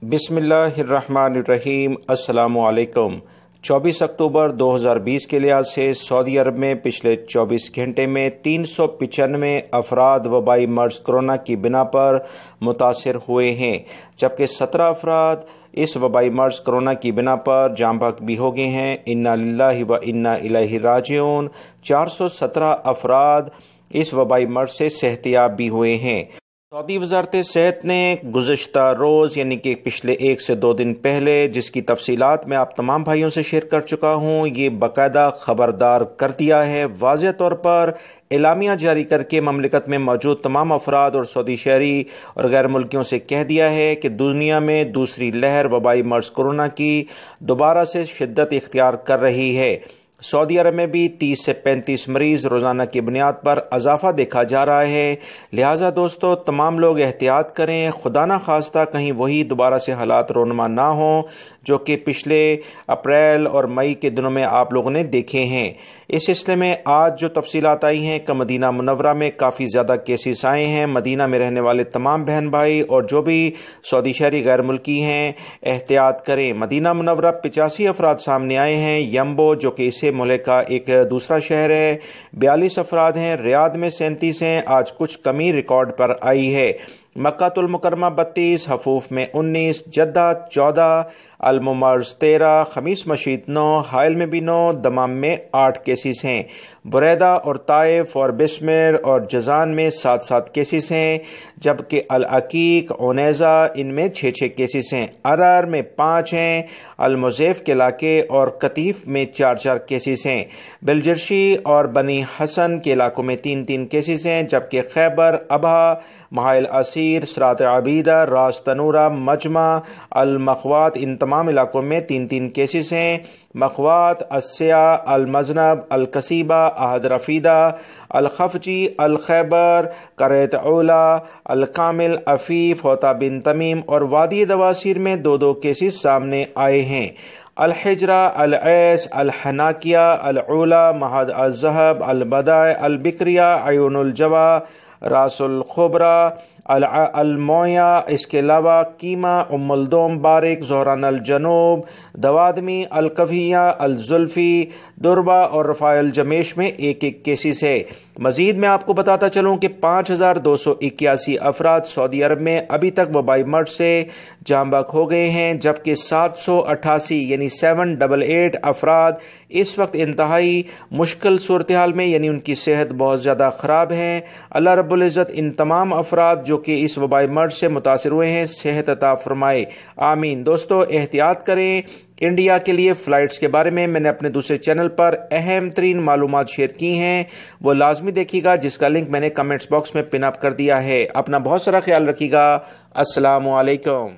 بسم اللہ الرحمن الرحیم۔ السلام علیکم۔ 24 اکتوبر 2020 کے لحاظ سے سعودی عرب میں پچھلے 24 گھنٹے میں 395 افراد وبائی مرض کرونا کی بنا پر متاثر ہوئے ہیں، جبکہ 17 افراد اس وبائی مرض کرونا کی بنا پر جاں بحق بھی ہو گئے ہیں۔ انا للہ و انا الیہ راجعون۔ 417 افراد اس وبائی مرض سے صحت یاب بھی ہوئے ہیں۔ سعودی وزارت صحت نے گزشتہ روز یعنی کہ پچھلے 1 سے 2 دن پہلے، جس کی تفصیلات میں آپ تمام بھائیوں سے شیئر کر چکا ہوں، یہ باقاعدہ خبردار کر دیا ہے، واضح طور پر اعلامیہ جاری کر کے مملکت میں موجود تمام افراد اور سعودی شہری اور غیر ملکیوں سے کہہ دیا ہے کہ دنیا میں دوسری لہر وبائی مرض کورونا کی دوبارہ سے شدت اختیار کر رہی ہے۔ سعودی عرب میں بھی 30 سے 35 مریض روزانہ کی بنیاد پر اضافہ دیکھا جا رہا ہے، لہٰذا دوستو تمام لوگ احتیاط کریں، خدا نہ خواستہ کہیں وہی دوبارہ سے حالات رونما نہ ہوں جو کہ پچھلے اپریل اور مئی کے دنوں میں آپ لوگوں نے دیکھے ہیں۔ اس سلسلے میں آج جو تفصیلات آئی ہیں کہ مدینہ منورہ میں کافی زیادہ کیسز آئے ہیں۔ مدینہ میں رہنے والے تمام بہن بھائی اور جو بھی سعودی شہری غیر ملکی ہیں احتیاط کریں۔ مدینہ منورہ 85 افراد سامنے آئے ہیں۔ یمبو جو کہ اسے ملک کا ایک دوسرا شہر ہے، 42 افراد ہیں۔ ریاض میں 37 ہیں۔ آج کچھ کمی ریکارڈ پر آئی ہے۔ مکہ المکرمہ 32، حفوف میں 19، جدہ 14، الممرز 13، خمیس مشیط 9، حائل میں بھی 9، دمام میں 8 کیسز ہیں۔ بریدہ اور طائف اور بسمر اور جزان میں 7 کیسز ہیں، جبکہ العقیق، عنیزہ ان میں 6 کیسز ہیں۔ ارر میں 5 ہیں، المزیف کے علاقے اور قطیف میں 4 کیسز ہیں۔ بلجرشی اور بنی حسن کے علاقوں میں 3 کیسز ہیں، جبکہ خیبر، ابہا، محائل اسیر، سرات عبیدہ، راس تنورہ، مجمع، المخوات ان تمام علاقوں میں 3 کیسز ہیں۔ مخوات، السیاء، المزنب، القصیبہ، احد رفیدہ، الخفجی، الخیبر، کریت اولا، الکامل، عفیف، ہوتا بن تمیم اور وادی دواسیر میں 2 کیسز سامنے آئے ہیں۔ الحجرہ، العیس، الحناکیہ، العلا، مہد الذہب، البدائع، البکریہ، عیون الجوا، راس الخبرہ، المویا، اس کے علاوہ کیما، ام الدوم، بارک، زہران الجنوب، دوادمی، القویہ، الزلفی، دربہ اور رفاع الجمیش میں 1 کیسز ہے۔ مزید میں آپ کو بتاتا چلوں کہ 5281 افراد سعودی عرب میں ابھی تک وبائی مرض سے جاں بحق ہو گئے ہیں، جبکہ 788 یعنی 788 افراد اس وقت انتہائی مشکل صورتحال میں یعنی ان کی صحت بہت زیادہ خراب ہے۔ اللہ رب العزت ان تمام افراد جو کہ اس وبائی مرض سے متاثر ہوئے ہیں صحت عطا فرمائے، آمین۔ دوستو احتیاط کریں۔ انڈیا کے لیے فلائٹس کے بارے میں نے اپنے دوسرے چینل پر اہم ترین معلومات شیئر کی ہیں، وہ لازمی دیکھیے گا، جس کا لنک میں نے کمنٹس باکس میں پن اپ کر دیا ہے۔ اپنا بہت سارا خیال رکھیے گا۔ السلام علیکم۔